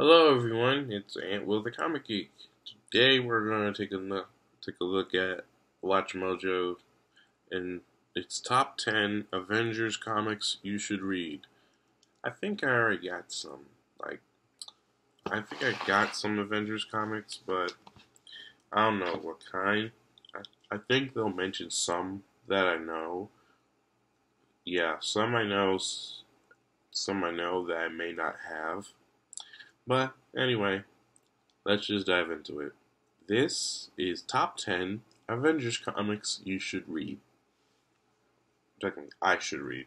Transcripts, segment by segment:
Hello everyone, it's Ant with the Comic Geek. Today we're going to take a look at Watch Mojo and its top 10 Avengers comics you should read. I think I already got some. I think I got some Avengers comics, but I don't know what kind. I think they'll mention some that I know. Yeah, some I know that I may not have. But anyway, let's just dive into it. This is top 10 Avengers comics you should read. Technically, I should read.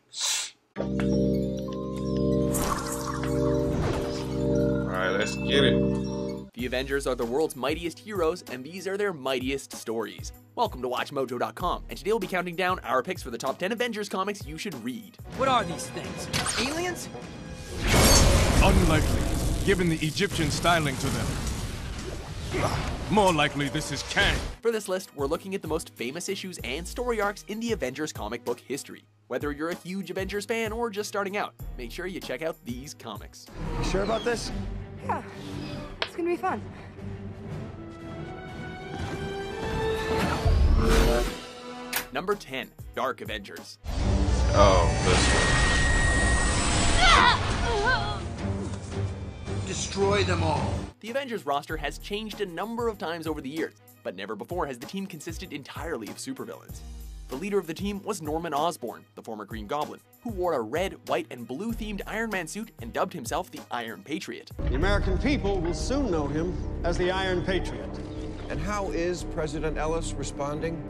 Alright, let's get it. The Avengers are the world's mightiest heroes, and these are their mightiest stories. Welcome to WatchMojo.com, and today we'll be counting down our picks for the top 10 Avengers comics you should read. What are these things? Aliens? Unlikely, given the Egyptian styling to them. More likely this is Kang. For this list, we're looking at the most famous issues and story arcs in the Avengers comic book history. Whether you're a huge Avengers fan or just starting out, make sure you check out these comics. You sure about this? Yeah, it's gonna be fun. Number 10, Dark Avengers. Oh, this one. Destroy them all. The Avengers roster has changed a number of times over the years, but never before has the team consisted entirely of supervillains. The leader of the team was Norman Osborn, the former Green Goblin, who wore a red, white, and blue-themed Iron Man suit and dubbed himself the Iron Patriot. The American people will soon know him as the Iron Patriot. And how is President Ellis responding?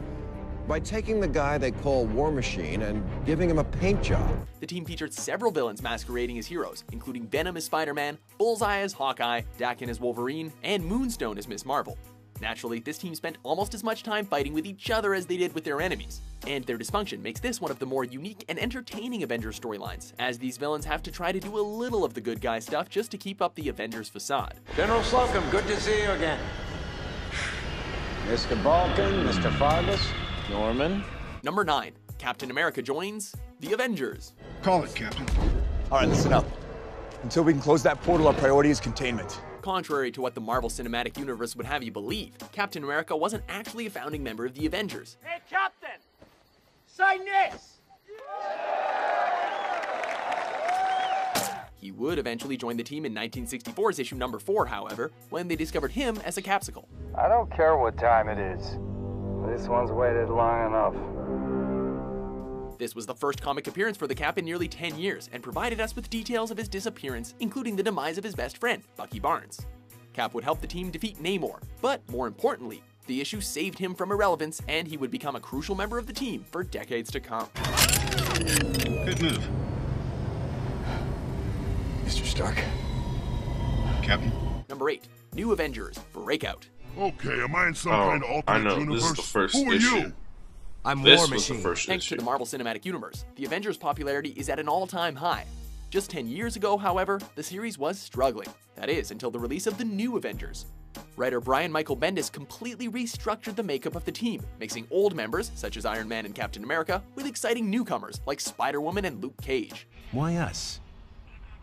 By taking the guy they call War Machine and giving him a paint job. The team featured several villains masquerading as heroes, including Venom as Spider-Man, Bullseye as Hawkeye, Daken as Wolverine, and Moonstone as Miss Marvel. Naturally, this team spent almost as much time fighting with each other as they did with their enemies, and their dysfunction makes this one of the more unique and entertaining Avengers storylines, as these villains have to try to do a little of the good guy stuff just to keep up the Avengers facade. General Slocum, good to see you again. Mr. Balkan, Mr. Fargus, Norman. Number 9, Captain America joins the Avengers. Call it, Captain. All right, listen up. Until we can close that portal, our priority is containment. Contrary to what the Marvel Cinematic Universe would have you believe, Captain America wasn't actually a founding member of the Avengers. Hey, Captain! Sign this! He would eventually join the team in 1964's issue number 4, however, when they discovered him as a capsicle. I don't care what time it is. This one's waited long enough. This was the first comic appearance for the Cap in nearly 10 years, and provided us with details of his disappearance, including the demise of his best friend, Bucky Barnes. Cap would help the team defeat Namor, but more importantly, the issue saved him from irrelevance, and he would become a crucial member of the team for decades to come. Good move. Mr. Stark. Captain. Number 8, New Avengers, Breakout. Okay, am I in some Oh, kind of alternate I know, universe? this is the first Who are issue. you? I'm This War was the Machine. first Thanks to issue. the Marvel Cinematic Universe, the Avengers' popularity is at an all-time high. Just 10 years ago, however, the series was struggling. That is, until the release of the New Avengers. Writer Brian Michael Bendis completely restructured the makeup of the team, mixing old members, such as Iron Man and Captain America, with exciting newcomers like Spider-Woman and Luke Cage. Why us?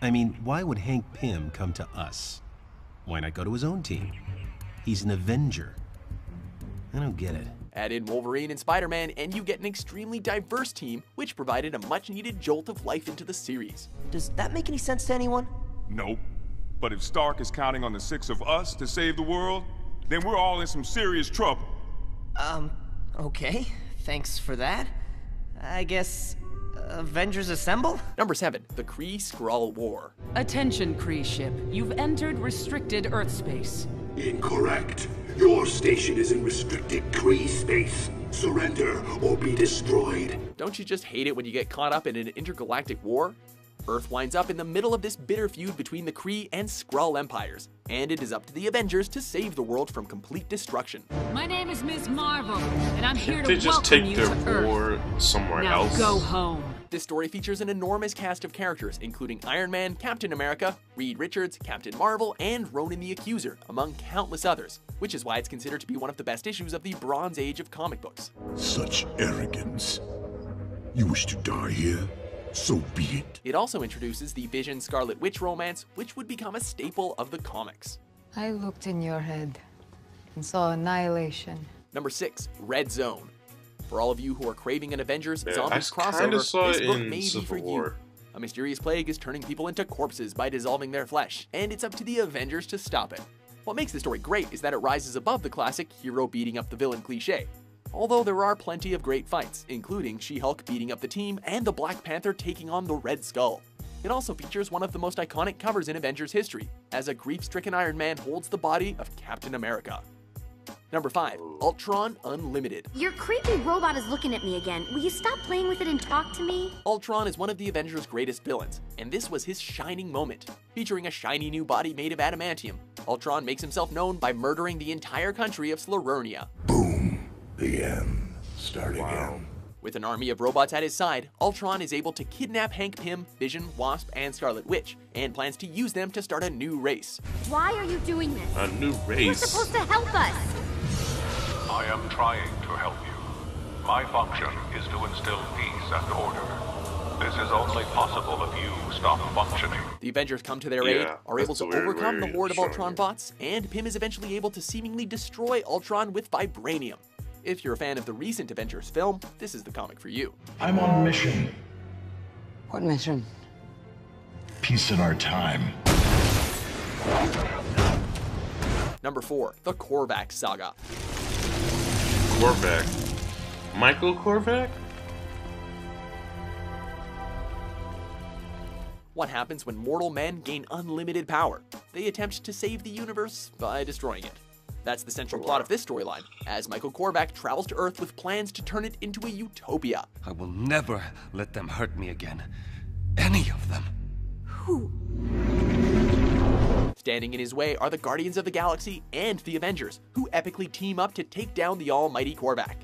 I mean, why would Hank Pym come to us? Why not go to his own team? He's an Avenger. I don't get it. Add in Wolverine and Spider-Man, and you get an extremely diverse team, which provided a much-needed jolt of life into the series. Does that make any sense to anyone? Nope. But if Stark is counting on the 6 of us to save the world, then we're all in some serious trouble. Okay. Thanks for that. I guess... Avengers Assemble? Number 7, the Kree-Skrull War. Attention, Kree ship. You've entered restricted Earth space. Incorrect. Your station is in restricted Kree space. Surrender or be destroyed. Don't you just hate it when you get caught up in an intergalactic war? Earth winds up in the middle of this bitter feud between the Kree and Skrull empires, and it is up to the Avengers to save the world from complete destruction. My name is Ms. Marvel, and I'm here Can't to they just welcome take you their to Earth. war somewhere Now else? go home. This story features an enormous cast of characters, including Iron Man, Captain America, Reed Richards, Captain Marvel, and Ronan the Accuser, among countless others, which is why it's considered to be one of the best issues of the Bronze Age of comic books. Such arrogance. You wish to die here? so be it. It also introduces the Vision Scarlet Witch romance, which would become a staple of the comics. I looked in your head and saw annihilation. Number 6, Red Zone. For all of you who are craving an Avengers Zombies I crossover, saw this it book in may be Civil for War. you. A mysterious plague is turning people into corpses by dissolving their flesh, and it's up to the Avengers to stop it. What makes the story great is that it rises above the classic hero beating up the villain cliché. Although there are plenty of great fights, including She-Hulk beating up the team and the Black Panther taking on the Red Skull. It also features one of the most iconic covers in Avengers history, as a grief-stricken Iron Man holds the body of Captain America. Number 5, Ultron Unlimited. Your creepy robot is looking at me again. Will you stop playing with it and talk to me? Ultron is one of the Avengers' greatest villains, and this was his shining moment. Featuring a shiny new body made of adamantium, Ultron makes himself known by murdering the entire country of Slurvernia. Boom. The end. Start again. With an army of robots at his side, Ultron is able to kidnap Hank Pym, Vision, Wasp, and Scarlet Witch, and plans to use them to start a new race. Why are you doing this? A new race? You're supposed to help us. I am trying to help you. My function is to instill peace and order. This is only possible if you stop functioning. The Avengers come to their aid, are able to overcome the horde of Ultron bots, and Pym is eventually able to seemingly destroy Ultron with vibranium. If you're a fan of the recent Avengers film, this is the comic for you. I'm on a mission. What mission? Peace in our time. Number 4, the Korvac Saga. Korvac. Michael Korvac? What happens when mortal men gain unlimited power? They attempt to save the universe by destroying it. That's the central plot of this storyline, as Michael Korvac travels to Earth with plans to turn it into a utopia. I will never let them hurt me again. Any of them. Who? Standing in his way are the Guardians of the Galaxy and the Avengers, who epically team up to take down the almighty Korvac.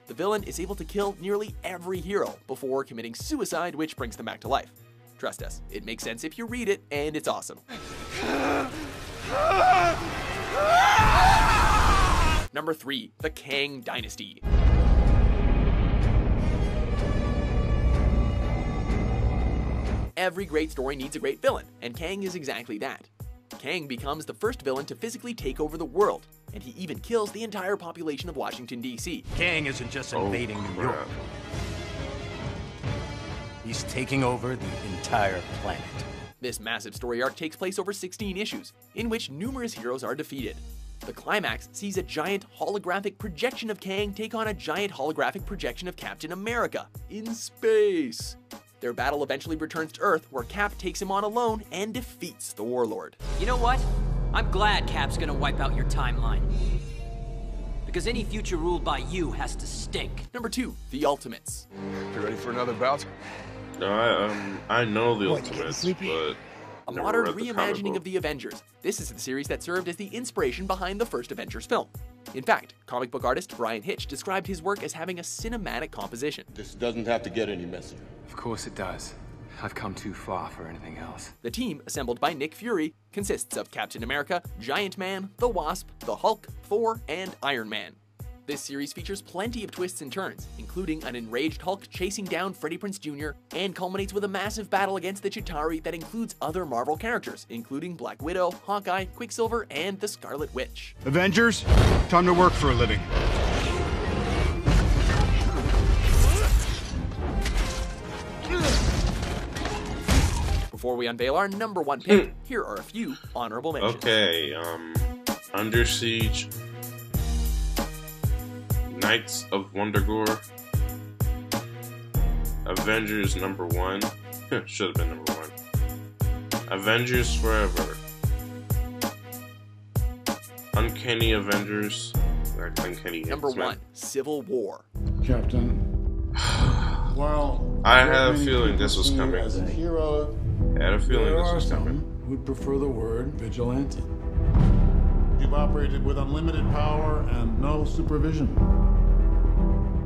The villain is able to kill nearly every hero before committing suicide, which brings them back to life. Trust us, it makes sense if you read it, and it's awesome. Number 3, the Kang Dynasty. Every great story needs a great villain, and Kang is exactly that. Kang becomes the first villain to physically take over the world, and he even kills the entire population of Washington, D.C. Kang isn't just invading New York. He's taking over the entire planet. This massive story arc takes place over 16 issues, in which numerous heroes are defeated. The climax sees a giant holographic projection of Kang take on a giant holographic projection of Captain America in space. Their battle eventually returns to Earth, where Cap takes him on alone and defeats the Warlord. You know what? I'm glad Cap's gonna wipe out your timeline. Because any future ruled by you has to stink. Number 2, the Ultimates. You ready for another bout? No, I know the Ultimates, but a modern reimagining of the Avengers. This is the series that served as the inspiration behind the first Avengers film. In fact, comic book artist Brian Hitch described his work as having a cinematic composition. This doesn't have to get any messier. Of course it does. I've come too far for anything else. The team, assembled by Nick Fury, consists of Captain America, Giant Man, the Wasp, the Hulk, Thor, and Iron Man. This series features plenty of twists and turns, including an enraged Hulk chasing down Freddie Prinze Jr., and culminates with a massive battle against the Chitauri that includes other Marvel characters, including Black Widow, Hawkeye, Quicksilver, and the Scarlet Witch. Avengers, time to work for a living. Before we unveil our number 1 pick, here are a few honorable mentions. Okay, Under Siege, Knights of Wundagore, Avengers number 1, should have been number 1, Avengers Forever, Uncanny Avengers, Uncanny Number X-Men. 1, Civil War. Captain, well, I had a feeling this was coming. as a hero, I had a feeling there this are was some coming. who'd prefer the word vigilante. You've operated with unlimited power and no supervision.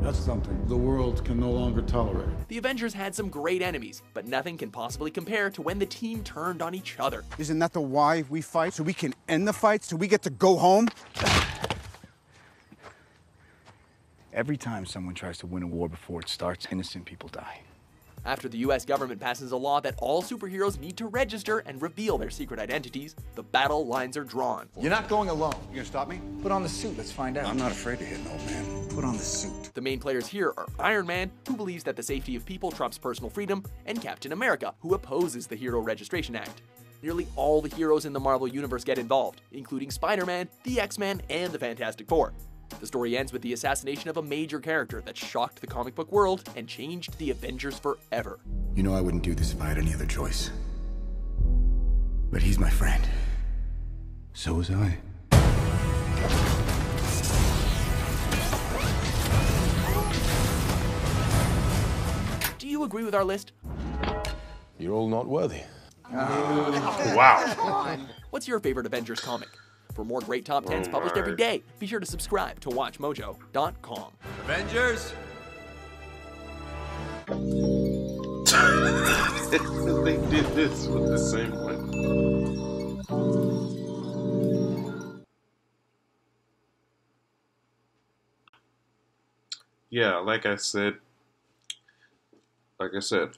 That's something the world can no longer tolerate. The Avengers had some great enemies, but nothing can possibly compare to when the team turned on each other. Isn't that the why we fight? So we can end the fight? So we get to go home? Every time someone tries to win a war before it starts, innocent people die. After the US government passes a law that all superheroes need to register and reveal their secret identities, the battle lines are drawn. You're not going alone. You gonna stop me? Put on the suit, let's find out. I'm not afraid to hit an old man. Put on the suit. The main players here are Iron Man, who believes that the safety of people trumps personal freedom, and Captain America, who opposes the Hero Registration Act. Nearly all the heroes in the Marvel Universe get involved, including Spider-Man, the X-Men, and the Fantastic Four. The story ends with the assassination of a major character that shocked the comic book world and changed the Avengers forever. You know I wouldn't do this if I had any other choice. But he's my friend. So was I. Do you agree with our list? You're all not worthy. Wow. What's your favorite Avengers comic? For more great top 10s published every day, be sure to subscribe to WatchMojo.com. Avengers! They did this with the same one. Yeah, like I said,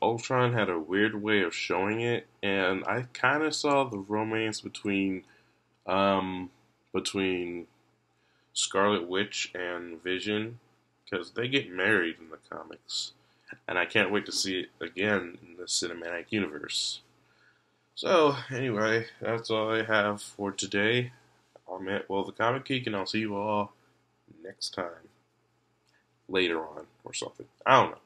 Ultron had a weird way of showing it, and I kind of saw the romance between Scarlet Witch and Vision, because they get married in the comics, and I can't wait to see it again in the cinematic universe. So, anyway, that's all I have for today. I'm at the Comic Geek, and I'll see you all next time. Later on, or something. I don't know.